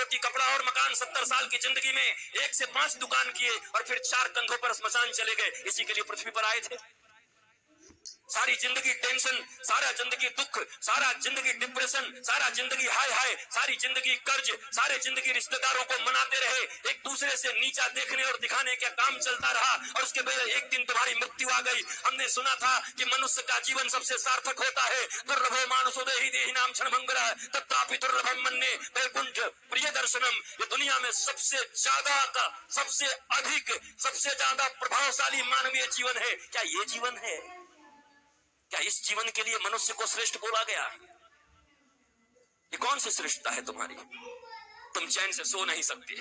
रोटी कपड़ा और मकान, 70 साल की जिंदगी में 1 से 5 दुकान किए और फिर 4 कंधों पर स्मशान चले गए। इसी के लिए पृथ्वी पर आए थे। सारी जिंदगी टेंशन, सारा जिंदगी दुख, सारा जिंदगी डिप्रेशन, सारा जिंदगी हाय हाय, सारी जिंदगी कर्ज, सारे जिंदगी रिश्तेदारों को मनाते रहे, एक दूसरे से नीचा देखने और दिखाने का काम चलता रहा और उसके बाद एक दिन तुम्हारी मृत्यु आ गई। हमने सुना था कि मनुष्य का जीवन सबसे सार्थक होता है। दुर्लभो मानुषो देहि देहि नाम क्षणभंगुरः तत्रापि दुर्लभम मन्ये वैकुंठ प्रिय दर्शनम। ये दुनिया में सबसे ज्यादा, सबसे अधिक, सबसे ज्यादा प्रभावशाली मानवीय जीवन है। क्या ये जीवन है? क्या इस जीवन के लिए मनुष्य को श्रेष्ठ बोला गया? ये कौन सी श्रेष्ठता है तुम्हारी? तुम चैन से सो नहीं सकते,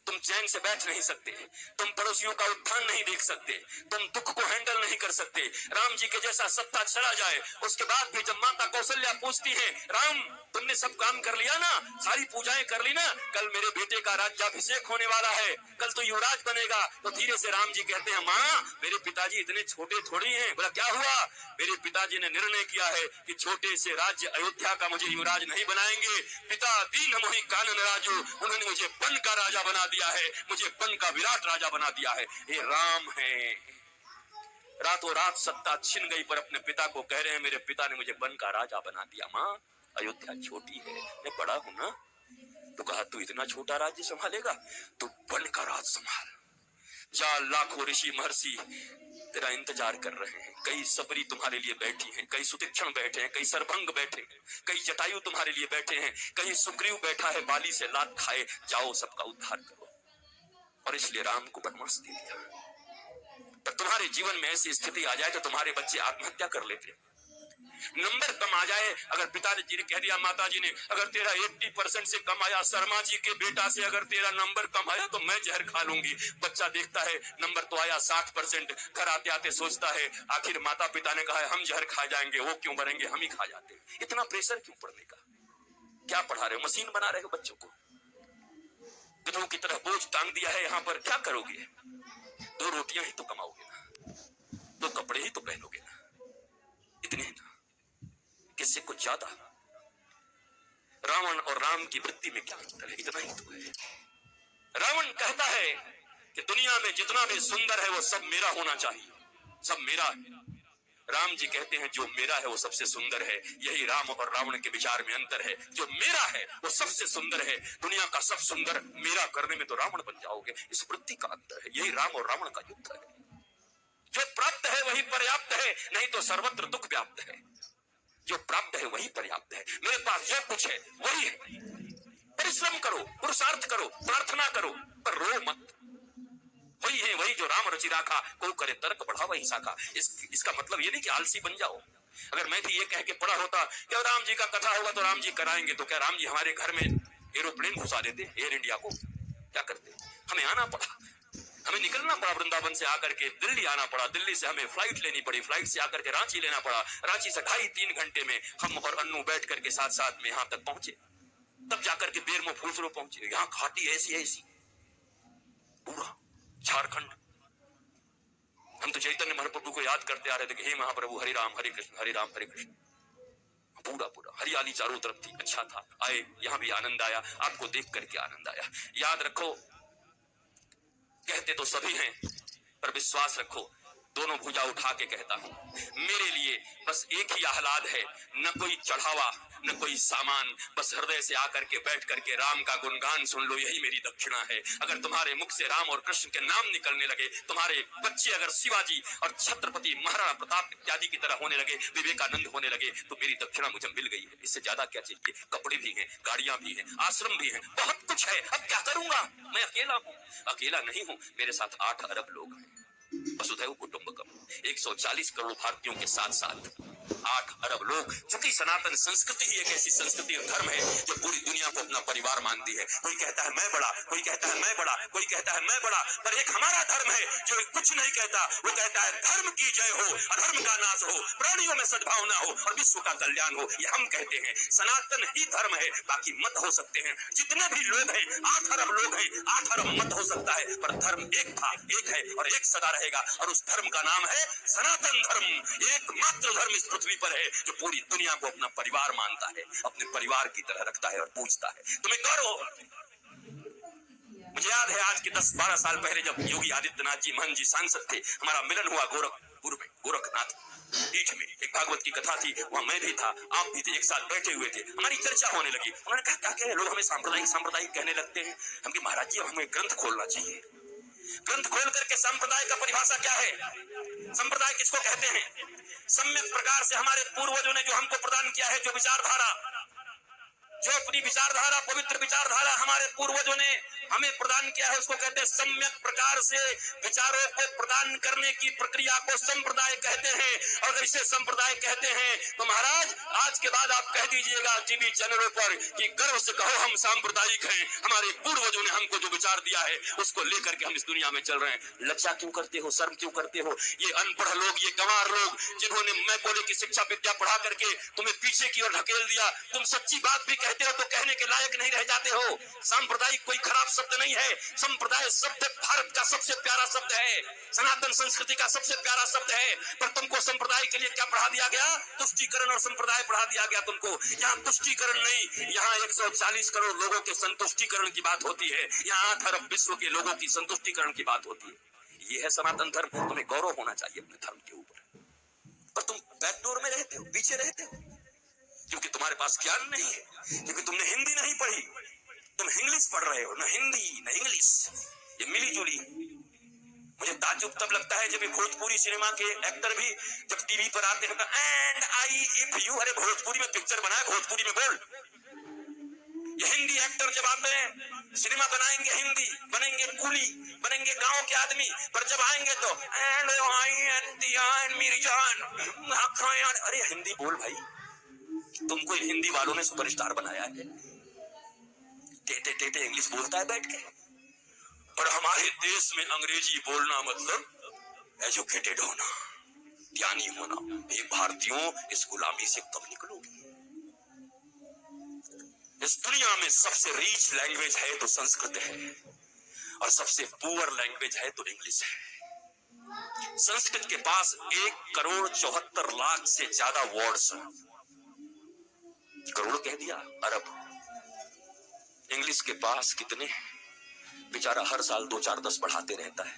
तुम चैन से बैठ नहीं सकते, तुम पड़ोसियों का उत्थान नहीं देख सकते, तुम दुख को हैंडल नहीं कर सकते। राम जी के जैसा सत्ता चढ़ा जाए, उसके बाद भी जब माता कौशल्या पूछती है, राम तुमने सब काम कर लिया ना, सारी पूजाएं कर ली ना, कल मेरे बेटे का राज्याभिषेक होने वाला है, कल तो युवराज बनेगा। तो धीरे से राम जी कहते हैं, माँ मेरे पिताजी इतने छोटे थोड़ी हैं। बोला क्या हुआ? मेरे पिताजी ने निर्णय किया है कि छोटे से राज्य अयोध्या का मुझे युवराज नहीं बनाएंगे। पिता दीन मोहि कानन राजू, उन्होंने मुझे वन का राजा बना दिया है, मुझे वन का विराट राजा बना दिया है। ये राम है। रातों रात सत्ता छिन गई पर अपने पिता को कह रहे हैं, मेरे पिता ने मुझे वन का राजा बना दिया। माँ अयोध्या छोटी है, मैं बड़ा हूं ना। तो कहा तू इतना छोटा राज्य संभालेगा, तू वन का राज संभाल। जा, लाखों ऋषि महर्षि तेरा इंतजार कर रहे हैं। कई सबरी तुम्हारे लिए बैठी हैं, कई सुतीक्षण बैठे हैं, कई सरभंग बैठे हैं, कई जटायु तुम्हारे लिए बैठे हैं, कई सुग्रीव बैठा है बाली से लात खाए। जाओ सबका उद्धार करो। और इसलिए राम को वनवास दे दिया। पर तुम्हारे जीवन में ऐसी स्थिति आ जाए तो तुम्हारे बच्चे आत्महत्या कर लेते। नंबर कम आ जाए, अगर पिताजी ने कह दिया, माता जी ने, अगर तेरा 80% से कम आया, शर्मा जी के बेटा से अगर तेरा नंबर कम आया तो मैं जहर खा लूंगी। बच्चा देखता है नंबर तो आया 60%, घर आते आते सोचता है आखिर माता पिता ने कहा है हम जहर खा जाएंगे, वो क्यों मरेंगे, हम ही खा जाते हैं। इतना प्रेशर क्यों पढ़ने का? क्या पढ़ा रहे हो? मशीन बना रहे हो बच्चों को? गधों की तरह बोझ टांग दिया है यहाँ पर। क्या करोगे? 2 रोटियां ही तो कमाओगे ना, 2 कपड़े ही तो पहनोगे ना, इतने ही ना, किससे कुछ ज्यादा। रावण और राम की वृत्ति में क्या अंतर है? इतना ही तो है। रावण कहता है कि दुनिया में जितना भी सुंदर है वो सब मेरा होना चाहिए, सब मेरा है। राम जी कहते हैं जो मेरा है वो सबसे सुंदर है। यही राम और रावण के विचार में अंतर है। जो मेरा है वो सबसे सुंदर है। दुनिया का सब सुंदर मेरा करने में तो रावण बन जाओगे। इस वृत्ति का अंतर है। यही राम और रावण का युद्ध है। जो प्राप्त है वही पर्याप्त है, नहीं तो सर्वत्र दुख व्याप्त है। जो प्राप्त है वही पर्याप्त है। मेरे पास जो कुछ है वही है। परिश्रम करो, पुरुषार्थ करो, प्रार्थना करो, पर रो मत। वही है, वही जो राम रचि राखा, को करे तर्क बढ़ावा ही शाखा। इसका मतलब ये नहीं कि आलसी बन जाओ। अगर मैं भी ये कह के पढ़ा होता कि राम जी का कथा होगा तो राम जी कराएंगे, तो क्या राम जी हमारे घर में एरोप्लेन घुसा देते एयर इंडिया को? क्या करते? हमें आना पड़ा, हमें निकलना पड़ा वृंदावन से आकर के दिल्ली आना पड़ा, दिल्ली से हमें फ्लाइट लेनी पड़ी, फ्लाइट से आकर के रांची लेना पड़ा, रांची से 2.5-3 घंटे में हम और अन्नू बैठ करके साथ में यहां तक पहुंचे, तब जाकर के बेरमो फुलसरो पहुंचे। यहाँ घाटी ऐसी पूरा झारखंड। हम तो चैतन्य महाप्रभु को याद करते आ रहे थे कि हे महाप्रभु हरे राम हरे कृष्ण हरे राम हरे कृष्ण। पूरा हरियाली चारों तरफ थी, अच्छा था। आए, यहाँ भी आनंद आया, आपको देख करके आनंद आया। याद रखो, कहते तो सभी हैं पर विश्वास रखो, दोनों भुजा उठा के कहता हूं, मेरे लिए बस एक ही आह्लाद है, न कोई चढ़ावा न कोई सामान, बस हृदय से आकर के बैठ करके राम का गुणगान सुन लो, यही मेरी दक्षिणा है। अगर तुम्हारे मुख से राम और कृष्ण के नाम निकलने लगे, तुम्हारे बच्चे अगर शिवाजी और छत्रपति महाराणा प्रताप इत्यादि की तरह होने लगे, विवेकानंद होने लगे, तो मेरी दक्षिणा मुझे मिल गई है। इससे ज्यादा क्या चाहिए? कपड़े भी हैं, गाड़ियां भी हैं, आश्रम भी हैं, बहुत कुछ है। अब क्या करूंगा? मैं अकेला हूं। अकेला नहीं हूं, मेरे साथ 8 अरब लोग हैं। वसुधैव कुटुंबकम, 140 करोड़ भारतीयों के साथ 8 अरब लोग। क्योंकि सनातन संस्कृति ही एक ऐसी संस्कृति और धर्म है जो पूरी दुनिया को अपना परिवार मानती है। कोई कहता है मैं बड़ा, कोई कहता है मैं बड़ा, कोई कहता है मैं बड़ा, पर एक हमारा धर्म है जो कुछ नहीं कहता। वो कहता है धर्म की जय हो, अधर्म का नाश हो, प्राणियों में सद्भावना हो और विश्व का कल्याण हो। ये हम कहते हैं, सनातन ही धर्म है। बाकी मत हो सकते हैं, जितने भी लोग हैं, 8 अरब लोग हैं, 8 अरब मत हो सकता है, पर धर्म एक था, एक है और एक सदा रहेगा। और उस धर्म का नाम है सनातन धर्म। एकमात्र धर्म इस पृथ्वी पर है जो पूरी दुनिया को अपना परिवार मानता है, अपने परिवार की तरह रखता है और पूजता है। तुम्हें गौरव हो, मुझे याद है आज के 10-12 साल पहले जब योगी आदित्यनाथ जी महंत जी सांसद थे, हमारा मिलन हुआ गोरखपुर में, गोरखनाथ पीठ में। एक भागवत की कथा थी, वहां मैं भी था, आप भी थे, एक साथ बैठे हुए थे। हमारी चर्चा होने लगी। उन्होंने कहा क्या कह लोग हमें सांप्रदायिक सांप्रदायिक कहने लगते हैं। हम कहे महाराज जी हमें ग्रंथ खोलना चाहिए। ग्रंथ खोल करके संप्रदाय का परिभाषा क्या है, संप्रदाय किसको कहते हैं। सम्यक प्रकार से हमारे पूर्वजों ने जो हमको प्रदान किया है, जो विचारधारा, जो अपनी विचारधारा, पवित्र विचारधारा हमारे पूर्वजों ने हमें प्रदान किया है, उसको कहते हैं सम्यक प्रकार से विचारों को प्रदान करने की प्रक्रिया को संप्रदाय कहते हैं। और अगर इसे संप्रदाय कहते हैं तो महाराज आज के बाद आप कह दीजिएगा टीवी चैनलों पर कि गर्व से कहो हम सांप्रदायिक हैं, हमारे पूर्वजों ने हमको जो विचार दिया है उसको लेकर के हम इस दुनिया में चल रहे हैं। लज्जा क्यों करते हो, शर्म क्यों करते हो। ये अनपढ़ लोग, ये गंवार लोग जिन्होंने मैकोले की शिक्षा विद्या पढ़ा करके तुम्हें पीछे की ओर ढकेल दिया, तुम सच्ची बात भी कहते हो तो कहने के लायक नहीं रह जाते हो। सांप्रदायिक कोई खराब शब्द नहीं है, संप्रदाय शब्द भारत का सबसे प्यारा शब्द है, सनातन संस्कृति का सबसे प्यारा शब्द है। पर तुमको संप्रदाय के लिए क्या पढ़ा दिया गया, तुष्टीकरण और संप्रदाय पढ़ा दिया गया तुमको। यहाँ तुष्टीकरण नहीं, यहाँ 140 करोड़ लोगों के संतुष्टीकरण की बात होती है, यहाँ 8 अरब विश्व के लोगों की संतुष्टीकरण की बात होती है। ये है सनातन धर्म। तुम्हें गौरव होना चाहिए अपने धर्म के ऊपर, पर तुम बैकडोर में रहते हो, पीछे रहते हो, क्योंकि तुम्हारे पास ज्ञान नहीं है, क्योंकि तुमने हिंदी नहीं पढ़ी, तुम इंग्लिश पढ़ रहे हो, ना हिंदी ना इंग्लिश, ये मिली जुली। मुझे ताज्जुब तब लगता है जब ये भोजपुरी सिनेमा के एक्टर भी जब टीवी पर आते हैं एंड आई इफ यू, अरे भोजपुरी में पिक्चर बनाए, भोजपुरी में बोल। ये हिंदी एक्टर जब आते हैं सिनेमा बनाएंगे, हिंदी बनेंगे, कुली बनेंगे, गांव के आदमी, पर जब आएंगे तो एंड आई एंड मेरी जान, अरे हिंदी बोल भाई, तुमको हिंदी वालों ने सुपरस्टार बनाया है। टेटे टेटे इंग्लिश बोलता है बैठ के। और हमारे देश में अंग्रेजी बोलना मतलब एजुकेटेड होना, ज्ञानी होना। ये भारतीयों इस गुलामी से कब निकलोगे। इस दुनिया में सबसे रिच लैंग्वेज है तो संस्कृत है, और सबसे पुअर लैंग्वेज है तो इंग्लिश है। संस्कृत के पास 1,74,00,000 से ज्यादा वर्ड्स हैं। करोड़ कह दिया, अरब। इंग्लिश के पास कितने, बेचारा हर साल 2, 4, 10 बढ़ाते रहता है।